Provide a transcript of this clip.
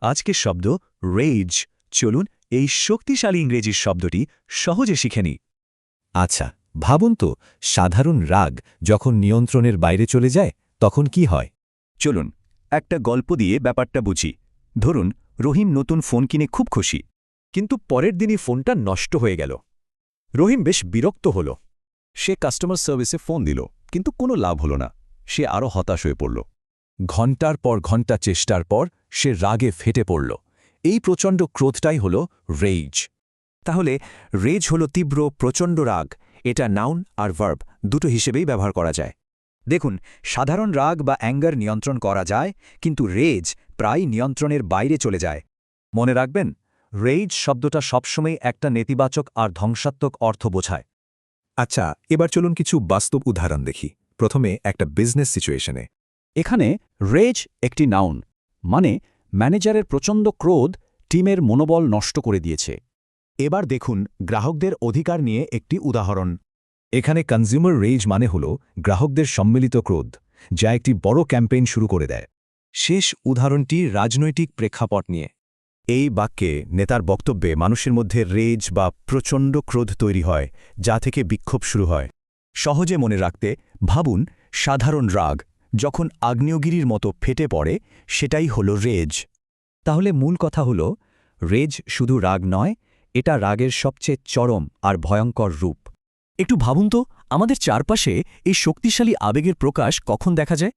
আজকের শব্দ রেজ। চলুন এই শক্তিশালী ইংরেজি শব্দটি সহজে শিখে নিই। আচ্ছা, ভাবুন তো, সাধারণ রাগ যখন নিয়ন্ত্রণের বাইরে চলে যায় তখন কি হয়? চলুন একটা গল্প দিয়ে ব্যাপারটা বুঝি। ধরুন, রহিম নতুন ফোন কিনে খুব খুশি, কিন্তু পরের দিনই ফোনটা নষ্ট হয়ে গেল। রহিম বেশ বিরক্ত হল। সে কাস্টমার সার্ভিসে ফোন দিল, কিন্তু কোনো লাভ হল না। সে আরও হতাশ হয়ে পড়ল। ঘণ্টার পর ঘণ্টা চেষ্টার পর সে রাগে ফেটে পড়ল। এই প্রচণ্ড ক্রোধটাই হল রেজ। তাহলে রেজ হল তীব্র প্রচণ্ড রাগ। এটা নাউন আর ভার্ব দুটো হিসেবেই ব্যবহার করা যায়। দেখুন, সাধারণ রাগ বা অ্যাঙ্গার নিয়ন্ত্রণ করা যায়, কিন্তু রেজ প্রায় নিয়ন্ত্রণের বাইরে চলে যায়। মনে রাখবেন, রেজ শব্দটা সবসময় একটা নেতিবাচক আর ধ্বংসাত্মক অর্থ বোঝায়। আচ্ছা, এবার চলুন কিছু বাস্তব উদাহরণ দেখি। প্রথমে একটা বিজনেস সিচুয়েশনে। এখানে রেজ একটি নাউন, মানে ম্যানেজারের প্রচণ্ড ক্রোধ টিমের মনোবল নষ্ট করে দিয়েছে। এবার দেখুন গ্রাহকদের অধিকার নিয়ে একটি উদাহরণ। এখানে কনজিউমার রেজ মানে হল গ্রাহকদের সম্মিলিত ক্রোধ, যা একটি বড় ক্যাম্পেইন শুরু করে দেয়। শেষ উদাহরণটি রাজনৈতিক প্রেক্ষাপট নিয়ে। এই বাক্যে নেতার বক্তব্যে মানুষের মধ্যে রেজ বা প্রচণ্ড ক্রোধ তৈরি হয়, যা থেকে বিক্ষোভ শুরু হয়। সহজে মনে রাখতে ভাবুন, সাধারণ রাগ যখন আগ্নেয়গিরির মতো ফেটে পড়ে, সেটাই হল রেজ। তাহলে মূল কথা হল, রেজ শুধু রাগ নয়, এটা রাগের সবচেয়ে চরম আর ভয়ঙ্কর রূপ। একটু ভাবুন তো, আমাদের চারপাশে এই শক্তিশালী আবেগের প্রকাশ কখন দেখা যায়?